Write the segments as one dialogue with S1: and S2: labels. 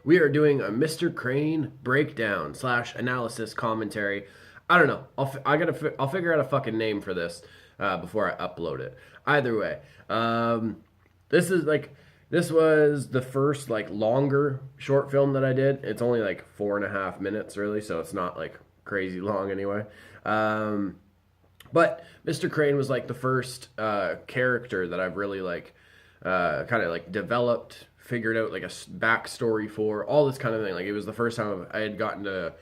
S1: we are doing a Mr. Crane breakdown slash analysis commentary. I don't know. I'll figure out a fucking name for this before I upload it. Either way, this is like this was the first like longer short film that I did. It's only like 4.5 minutes really, so it's not like crazy long anyway. But Mr. Crane was like the first character that I've really like kind of like developed, figured out like a backstory for, all this kind of thing. Like it was the first time I had gotten to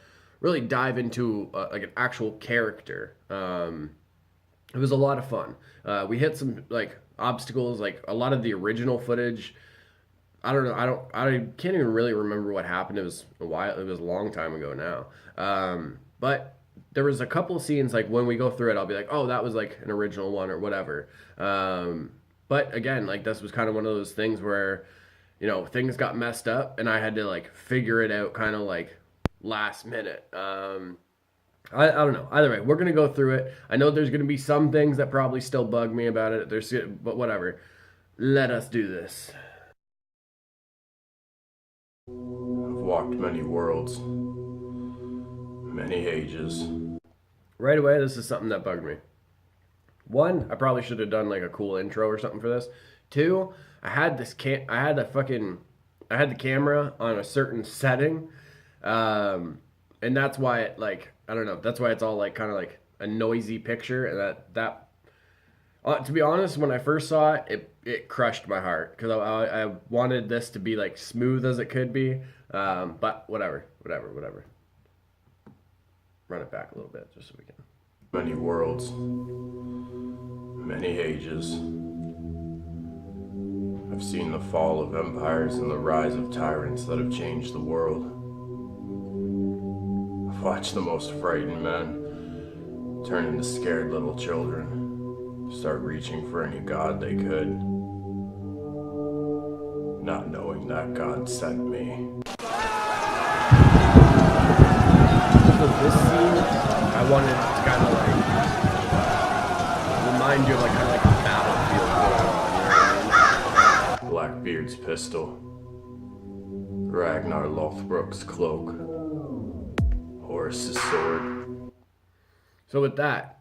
S1: really dive into like an actual character. It was a lot of fun. We hit some like obstacles, like a lot of the original footage. I don't know. I can't even really remember what happened. It was a while. It was a long time ago now. But there was a couple of scenes like when we go through it, I'll be like, oh, that was like an original one or whatever. But again, like this was kind of one of those things where, you know, things got messed up and I had to like figure it out kind of like last minute. I don't know. Either way, we're going to go through it. I know there's going to be some things that probably still bug me about it. But whatever. Let us do this.
S2: I've walked many worlds, many ages.
S1: Right away, this is something that bugged me. One, I probably should have done like a cool intro or something for this. Two, I had the camera on a certain setting, and that's why it like, I don't know, that's why it's all like kind of like a noisy picture, and that to be honest, when I first saw it, it crushed my heart because I wanted this to be like smooth as it could be, but whatever. Run it back a little bit just so we can.
S2: Many worlds, many ages. I've seen the fall of empires and the rise of tyrants that have changed the world. I've watched the most frightened men turn into scared little children, start reaching for any god they could, not knowing that God sent me.
S1: So this scene, I wanted to kind of like remind you of like kind of like a battlefield going on, you know what I mean?
S2: Blackbeard's pistol, Ragnar Lothbrok's cloak, Horus's sword.
S1: So with that,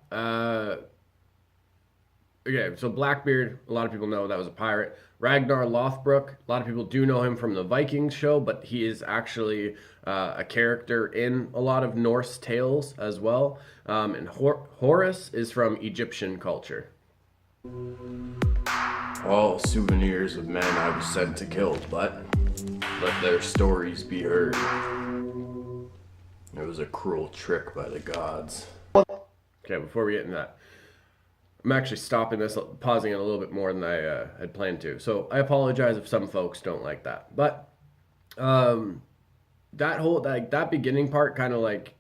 S1: okay, so Blackbeard, a lot of people know that was a pirate. Ragnar Lothbrok, a lot of people do know him from the Vikings show, but he is actually a character in a lot of Norse tales as well. And Horus is from Egyptian culture.
S2: All souvenirs of men I was sent to kill, but let their stories be heard. It was a cruel trick by the gods.
S1: Okay, before we get into that, I'm actually stopping this, pausing it a little bit more than I had planned to. So I apologize if some folks don't like that. But that beginning part kind of like,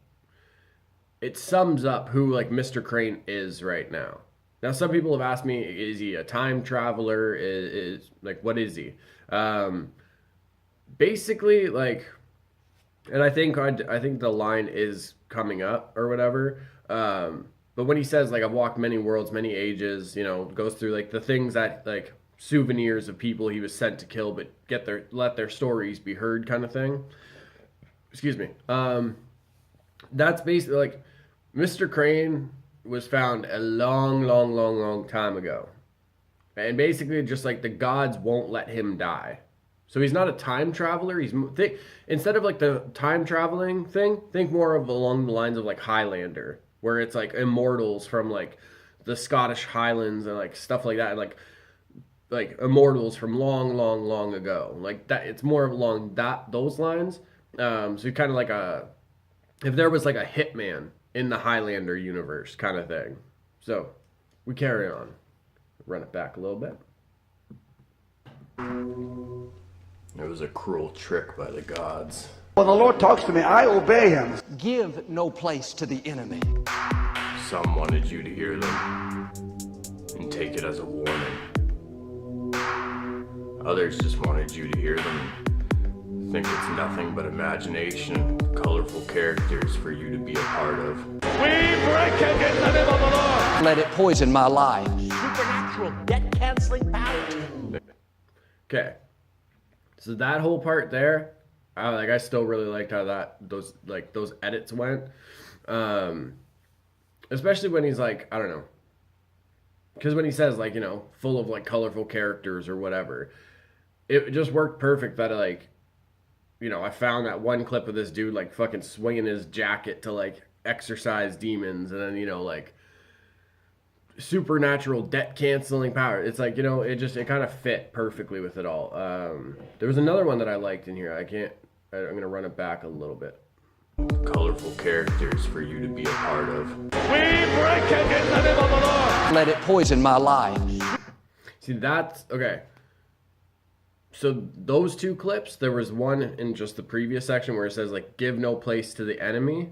S1: it sums up who like Mr. Crane is right now. Now some people have asked me, is he a time traveler? Is like, what is he? Basically like, and I think the line is coming up or whatever. But when he says, like, I've walked many worlds, many ages, you know, goes through, like, the things that, like, souvenirs of people he was sent to kill, but let their stories be heard kind of thing. Excuse me. That's basically, like, Mr. Crane was found a long time ago. And basically just, like, the gods won't let him die. So he's not a time traveler. Instead of, like, the time traveling thing, think more of along the lines of, like, Highlander, where it's like immortals from like the Scottish Highlands and like stuff like that, and like immortals from long ago, like that. It's more along those lines. So kind of like if there was like a hitman in the Highlander universe kind of thing. So we carry on. Run it back a little bit.
S2: It was a cruel trick by the gods.
S3: When the Lord talks to me, I obey him.
S4: Give no place to the enemy.
S2: Some wanted you to hear them and take it as a warning. Others just wanted you to hear them and think it's nothing but imagination, colorful characters for you to be a part of.
S5: We break it in the name of the Lord.
S4: Let it poison my life.
S5: Supernatural debt-canceling power.
S1: Okay. So that whole part there, I still really liked how those edits went. Especially when he's like, I don't know. Because when he says, like, full of, like, colorful characters or whatever, it just worked perfect that, like, I found that one clip of this dude, like, fucking swinging his jacket to, like, exorcise demons, and then, like, supernatural debt-canceling power. It's like, it kind of fit perfectly with it all. There was another one that I liked in here. I'm going to run it back a little bit.
S2: Colorful characters for you to be a part of.
S5: We break it in the name of the Lord.
S4: Let it poison my life.
S1: See, that's okay. So those two clips, there was one in just the previous section where it says, like, give no place to the enemy.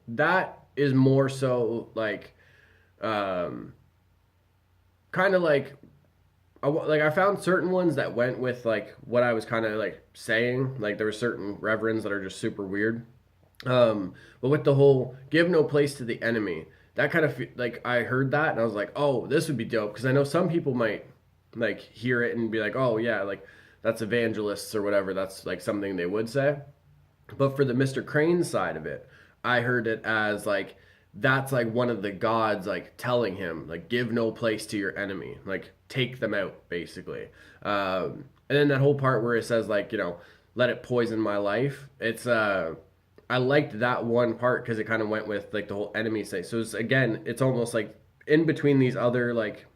S1: That is more so like kind of like I found certain ones that went with, like, what I was kind of, like, saying. Like, there were certain reverends that are just super weird. But with the whole give no place to the enemy, that kind of, like, I heard that and I was like, oh, this would be dope. Because I know some people might, like, hear it and be like, oh yeah, like, that's evangelists or whatever. That's, like, something they would say. But for the Mr. Crane side of it, I heard it as, like, that's, like, one of the gods, like, telling him, like, give no place to your enemy, like, take them out, basically. And then that whole part where it says, like, let it poison my life. It's I liked that one part because it kind of went with, like, the whole enemy say. So it's almost like in between these other, like,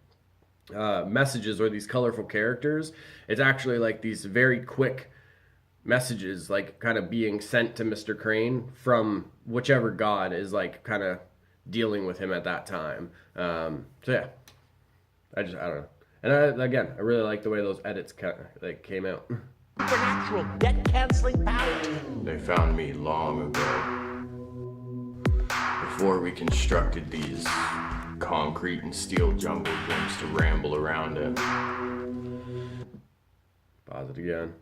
S1: messages or these colorful characters, it's actually like these very quick messages, like, kind of being sent to Mr. Crane from whichever god is, like, kind of dealing with him at that time. So yeah, I don't know. And I really like the way those edits came out.
S5: Supernatural debt-canceling power.
S2: They found me long ago. Before we constructed these concrete and steel jungle gyms to ramble around in.
S1: Pause it again.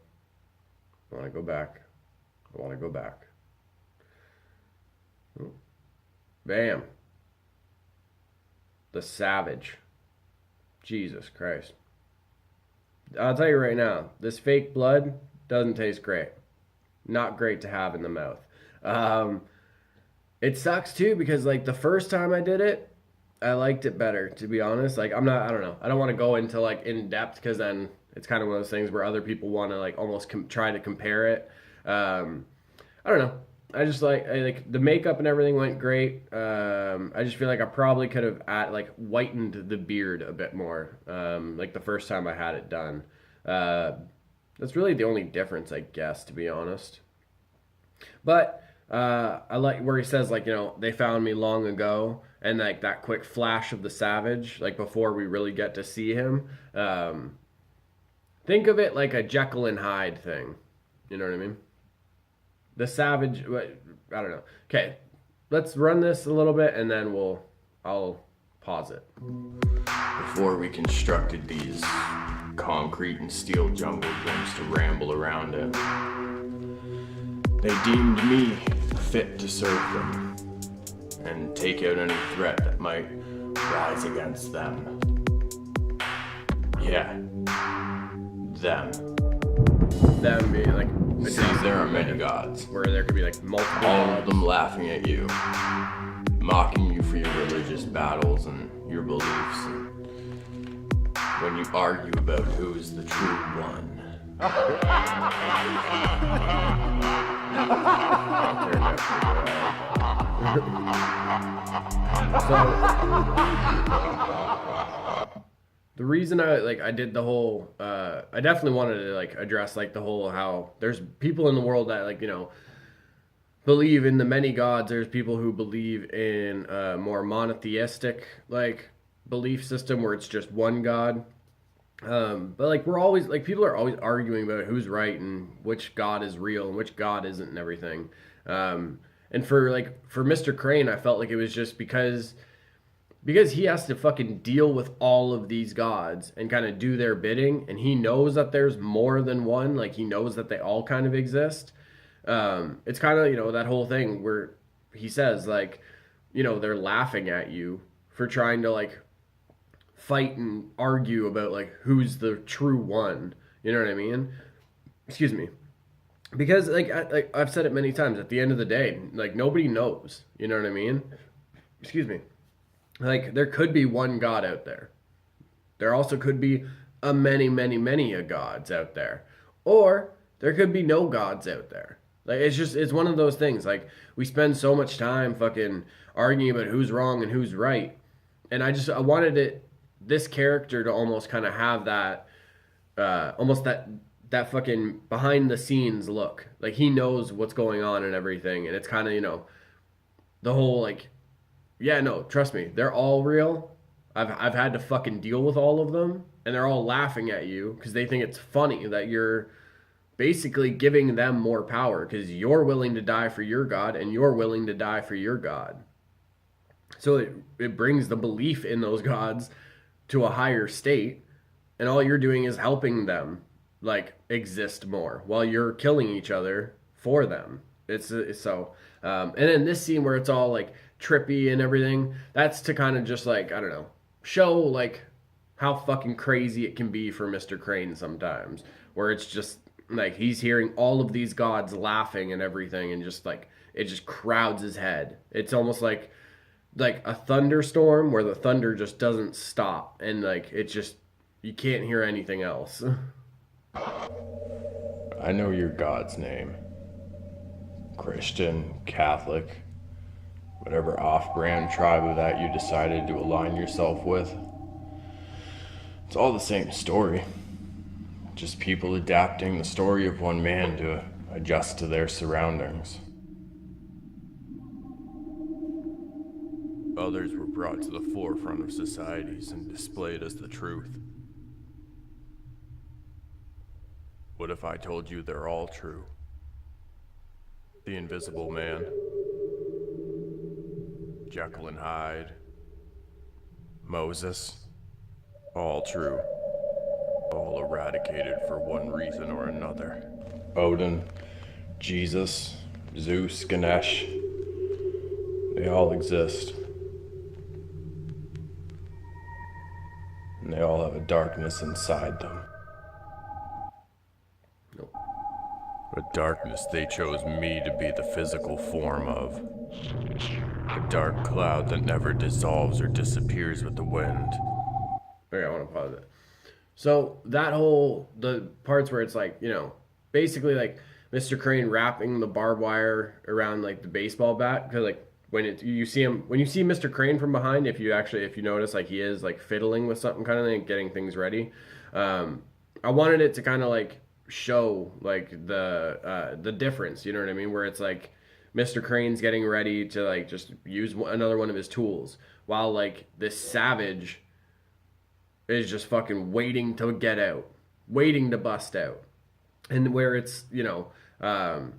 S1: I want to go back. Ooh. Bam. The Savage. Jesus Christ. I'll tell you right now, this fake blood doesn't taste great. Not great to have in the mouth. It sucks too because, like, the first time I did it, I liked it better, to be honest. Like, I don't know. I don't want to go into, like, in depth because then it's kind of one of those things where other people want to, like, almost try to compare it. I don't know. I like the makeup and everything went great. I just feel like I probably could have whitened the beard a bit more. Like the first time I had it done. That's really the only difference, I guess, to be honest. But I like where he says, like, they found me long ago, and, like, that quick flash of the Savage, like, before we really get to see him. Think of it like a Jekyll and Hyde thing. You know what I mean? The Savage, I don't know. Okay, let's run this a little bit and then I'll pause it.
S2: Before we constructed these concrete and steel jungle gyms to ramble around in, they deemed me fit to serve them and take out any threat that might rise against them. Yeah, them.
S1: Them being, like,
S2: See, there are many gods.
S1: where there could be, like, multiple
S2: All
S1: gods.
S2: of them laughing at you, mocking you for your religious battles and your beliefs. And when you argue about who is the true one.
S1: The reason I did the whole I definitely wanted to, like, address, like, the whole how there's people in the world that, like, believe in the many gods. There's people who believe in a more monotheistic, like, belief system where it's just one god. But, like, we're always, like, people are always arguing about who's right and which god is real and which god isn't and everything. And for Mr. Crane, I felt like it was just because he has to fucking deal with all of these gods and kind of do their bidding, and he knows that there's more than one. Like, he knows that they all kind of exist. It's kind of, that whole thing where he says, like, they're laughing at you for trying to, like, fight and argue about, like, who's the true one. You know what I mean? Excuse me. Because like I've said it many times, at the end of the day, like nobody knows. You know what I mean? Excuse me. Like there could be one God out there. There also could be a many a gods out there. Or there could be no gods out there. Like it's one of those things. Like we spend so much time fucking arguing about who's wrong and who's right. And I wanted this character to almost kind of have that almost that fucking behind the scenes look. Like he knows what's going on and everything, and it's kind of, the whole like, yeah, no, trust me, they're all real. I've had to fucking deal with all of them, and they're all laughing at you because they think it's funny that you're basically giving them more power because you're willing to die for your God and you're willing to die for your God. So it brings the belief in those gods to a higher state, and all you're doing is helping them like exist more while you're killing each other for them. It's so and then this scene where it's all like trippy and everything, that's to kind of just like, I don't know, show like how fucking crazy it can be for Mr. Crane sometimes, where it's just like he's hearing all of these gods laughing and everything, and just like it just crowds his head. It's almost like a thunderstorm where the thunder just doesn't stop, and like it just, you can't hear anything else.
S2: I know your God's name. Christian, Catholic, whatever off-brand tribe of that you decided to align yourself with. It's all the same story. Just people adapting the story of one man to adjust to their surroundings. Others were brought to the forefront of societies and displayed as the truth. What if I told you they're all true? The Invisible Man, Jekyll and Hyde, Moses, all true. All eradicated for one reason or another. Odin, Jesus, Zeus, Ganesh, they all exist. And they all have a darkness inside them. A darkness they chose me to be the physical form of. A dark cloud that never dissolves or disappears with the wind.
S1: Okay, I want to pause it. So the parts where it's like, basically like Mr. Crane wrapping the barbed wire around like the baseball bat, because like when you see Mr. Crane from behind, if you notice, like he is like fiddling with something kind of thing, getting things ready. I wanted it to kind of like show like the difference, you know what I mean, where it's like Mr. Crane's getting ready to like just use another one of his tools, while like this savage is just fucking waiting to get out, waiting to bust out. And where it's, the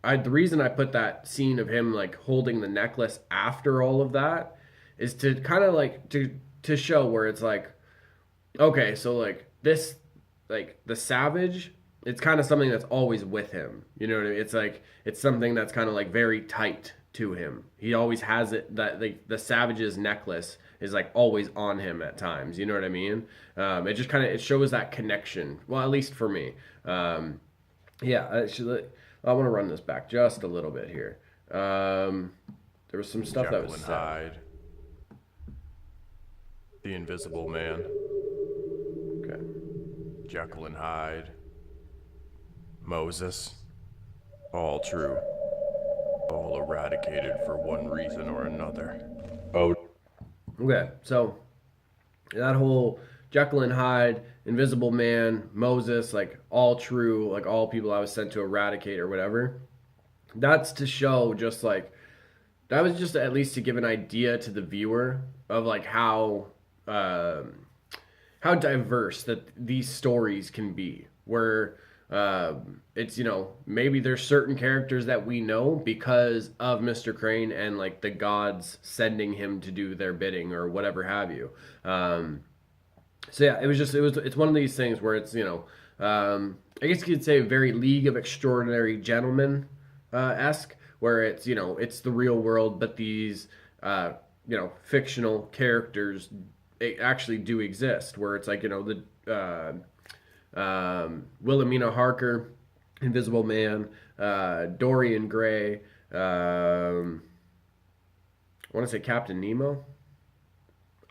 S1: reason I put that scene of him like holding the necklace after all of that is to kind of like to show where it's like, okay, so like this, like the savage, it's kind of something that's always with him. You know what I mean? It's like, it's something that's kind of like very tight to him. He always has it, that like the savage's necklace is like always on him at times. You know what I mean? It just kind of, it shows that connection. Well, at least for me. Yeah, I want to run this back just a little bit here. There was some stuff that was said.
S2: Hyde, the Invisible Man.
S1: Okay.
S2: Jekyll and Hyde, Moses, all true, all eradicated for one reason or another.
S1: Okay, so that whole Jekyll and Hyde, Invisible Man, Moses, like all true, like all people I was sent to eradicate or whatever, that's to show just like, that was just at least to give an idea to the viewer of like how diverse that these stories can be, where it's, maybe there's certain characters that we know because of Mr. Crane and like the gods sending him to do their bidding or whatever have you. So yeah, it's one of these things where it's, I guess you could say very League of Extraordinary Gentlemen esque, where it's, it's the real world, but these, fictional characters actually do exist, where it's like, Wilhelmina Harker Invisible Man, Dorian Gray, I want to say Captain Nemo.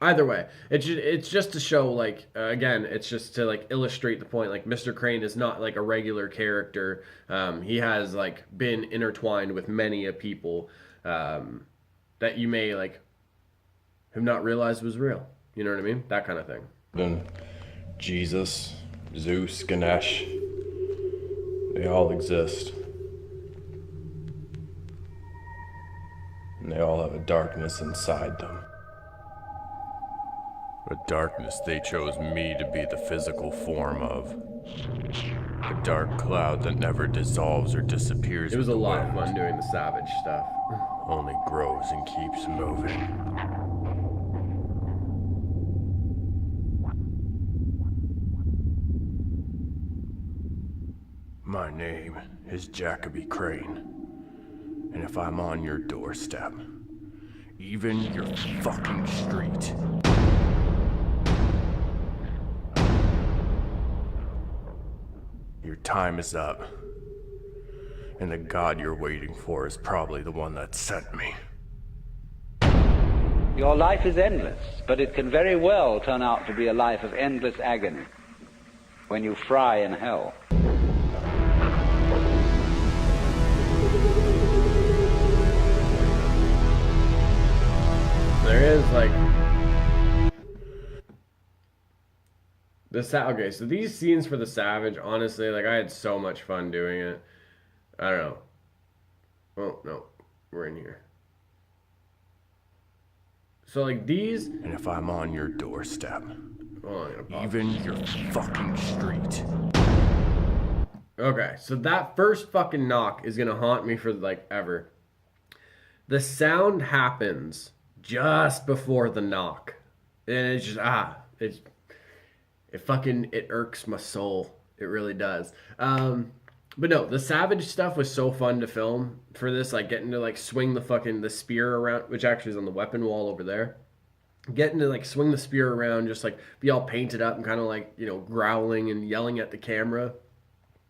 S1: Either way, it's just to show, like, again, it's just to, like, illustrate the point. Like, Mr. Crane is not like a regular character. He has, like, been intertwined with many a people that you may, like, have not realized was real. You know what I mean? That kind of thing.
S2: Then Jesus, Zeus, Ganesh, they all exist. And they all have a darkness inside them. A darkness they chose me to be the physical form of. A dark cloud that never dissolves or disappears.
S1: It was a
S2: with the
S1: lot of
S2: wind,
S1: fun doing the Savage stuff.
S2: only grows and keeps moving. My name is Jacoby Crane, and if I'm on your doorstep, even your fucking street, your time is up, and the God you're waiting for is probably the one that sent me.
S6: Your life is endless, but it can very well turn out to be a life of endless agony when you fry in hell.
S1: There is, like, okay, so these scenes for the Savage, honestly, like, I had so much fun doing it. I don't know. Oh, no. We're in here. So, like, these...
S2: And if I'm on your doorstep,
S1: Oh, I'm gonna pause.
S2: even your fucking street,
S1: Okay, so that first fucking knock is gonna haunt me for, like, ever. The sound happens just before the knock. And it's just, it irks my soul. It really does. But no, the Savage stuff was so fun to film for this, like getting to like swing the spear around, which actually is on the weapon wall over there. Getting to like swing the spear around, just like be all painted up and kind of like, you know, growling and yelling at the camera.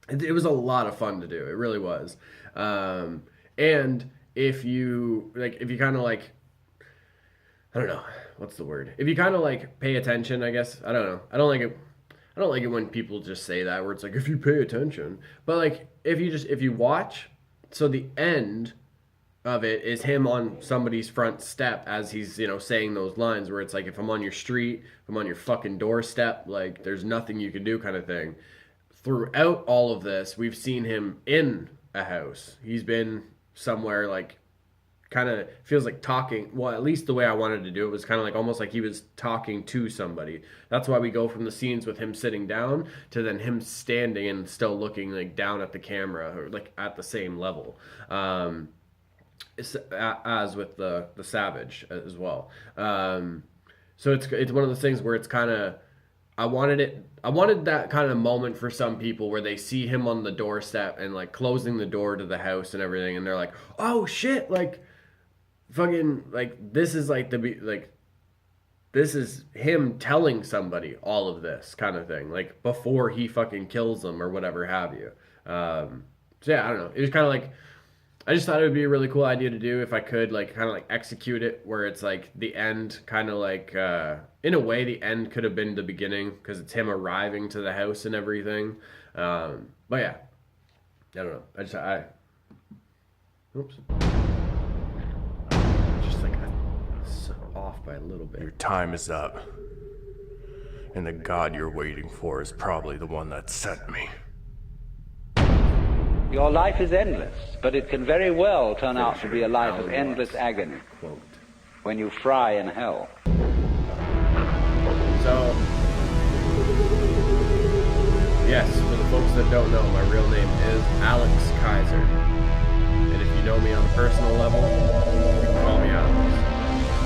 S1: It was a lot of fun to do. It really was. And if you kind of like, I don't know, what's the word? If you kind of like pay attention, I guess, I don't know. I don't like it when people just say that, where it's like, if you pay attention. But like, if you watch, so the end of it is him on somebody's front step as he's, you know, saying those lines where it's like, if I'm on your street, if I'm on your fucking doorstep, like there's nothing you can do kind of thing. Throughout all of this, we've seen him in a house. He's been somewhere, like, kind of feels like talking. Well, at least the way I wanted to do it was kind of like almost like he was talking to somebody. That's why we go from the scenes with him sitting down to then him standing and still looking like down at the camera, or like at the same level, as with the Savage as well. So it's one of those things where it's kind of, I wanted that kind of moment for some people where they see him on the doorstep and like closing the door to the house and everything, and they're like, oh shit, like fucking, like this is like this is him telling somebody all of this kind of thing, like before he fucking kills them or whatever have you. So yeah, I don't know. It was kind of like, I just thought it would be a really cool idea to do if I could like kind of like execute it where it's like the end kind of like, in a way the end could have been the beginning because it's him arriving to the house and everything. But yeah, I don't know. Oops. Just like off by a little bit.
S2: your time is up, and the God you're waiting for is probably the one that sent me.
S6: Your life is endless, but it can very well turn out to be a life of endless agony
S1: Quote.
S6: when you fry in hell.
S1: So, yes, for the folks that don't know, my real name is Alex Kaiser. And if you know me on a personal level, you can call me Alex.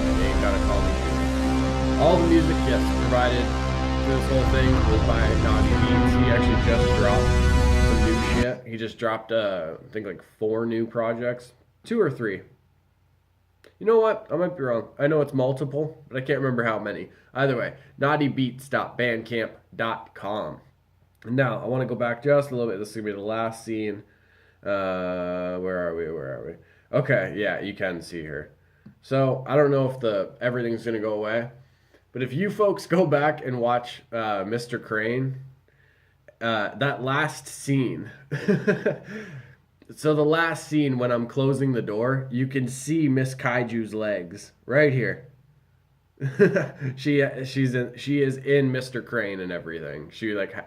S1: You ain't gotta call me Juvy. All the music, yes, provided for this whole thing was by Naughty Beats. He actually just dropped some new shit. He just dropped, I think, like 4 new projects. 2 or 3. You know what? I might be wrong. I know it's multiple, but I can't remember how many. Either way, naughtybeats.bandcamp.com. Now, I want to go back just a little bit. This is going to be the last scene. Where are we? Okay, yeah, you can see here. So, I don't know if everything's going to go away. But if you folks go back and watch Mr. Crane, that last scene. So the last scene when I'm closing the door, you can see Miss Kaiju's legs right here. she is in Mr. Crane and everything. She and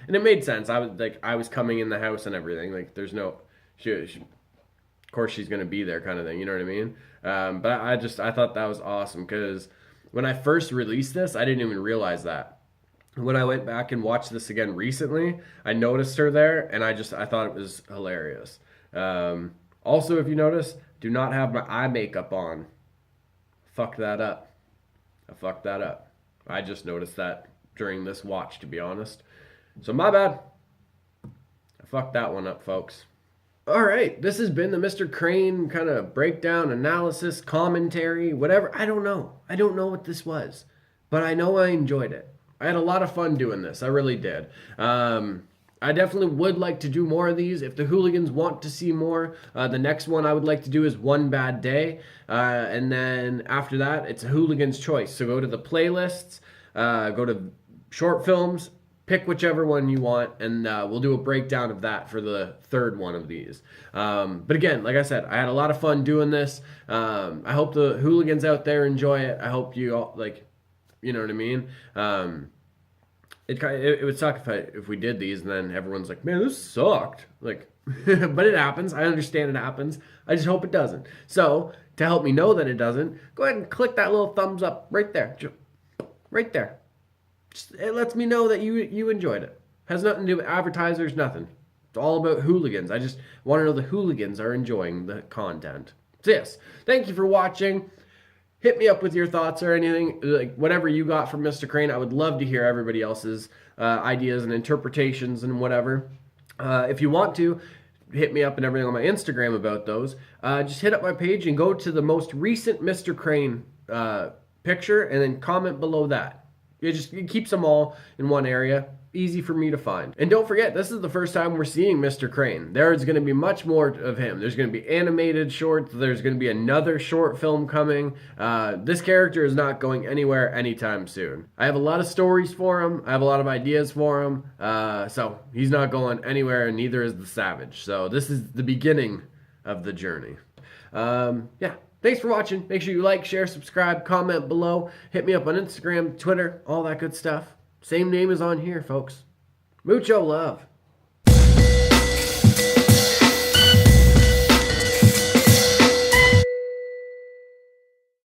S1: it made sense. I was coming in the house and everything. Like there's no of course she's gonna be there kind of thing. You know what I mean? But I thought that was awesome because when I first released this, I didn't even realize that. When I went back and watched this again recently, I noticed her there, and I thought it was hilarious. Also, if you notice, do not have my eye makeup on. Fucked that up. I fucked that up. I just noticed that during this watch, to be honest. So my bad. I fucked that one up, folks. All right, this has been the Mr. Crane kind of breakdown, analysis, commentary, whatever. I don't know. I don't know what this was, but I know I enjoyed it. I had a lot of fun doing this. I really did. I definitely would like to do more of these. If the Hooligans want to see more, the next one I would like to do is One Bad Day. And then after that, it's a Hooligan's choice. So go to the playlists, go to short films, pick whichever one you want, and we'll do a breakdown of that for the third one of these. But again, like I said, I had a lot of fun doing this. I hope the Hooligans out there enjoy it. I hope you all, you know what I mean? It would suck if we did these and then everyone's like, man, this sucked. But it happens. I understand it happens. I just hope it doesn't. So to help me know that it doesn't, go ahead and click that little thumbs up right there. Right there. It lets me know that you enjoyed it. Has nothing to do with advertisers, nothing. It's all about Hooligans. I just want to know the Hooligans are enjoying the content. So yes, thank you for watching. Hit me up with your thoughts or anything, whatever you got from Mr. Crane. I would love to hear everybody else's ideas and interpretations and whatever. If you want to, hit me up and everything on my Instagram about those. Just hit up my page and go to the most recent Mr. Crane picture and then comment below that. It keeps them all in one area. Easy for me to find. And don't forget, this is the first time we're seeing Mr. Crane. There's going to be much more of him. There's going to be animated shorts. There's going to be another short film coming. This character is not going anywhere anytime soon. I have a lot of stories for him. I have a lot of ideas for him. So he's not going anywhere, and neither is the Savage. So this is the beginning of the journey. Yeah. Thanks for watching. Make sure you like, share, subscribe, comment below. Hit me up on Instagram, Twitter, all that good stuff. Same name is on here, folks. Mucho love.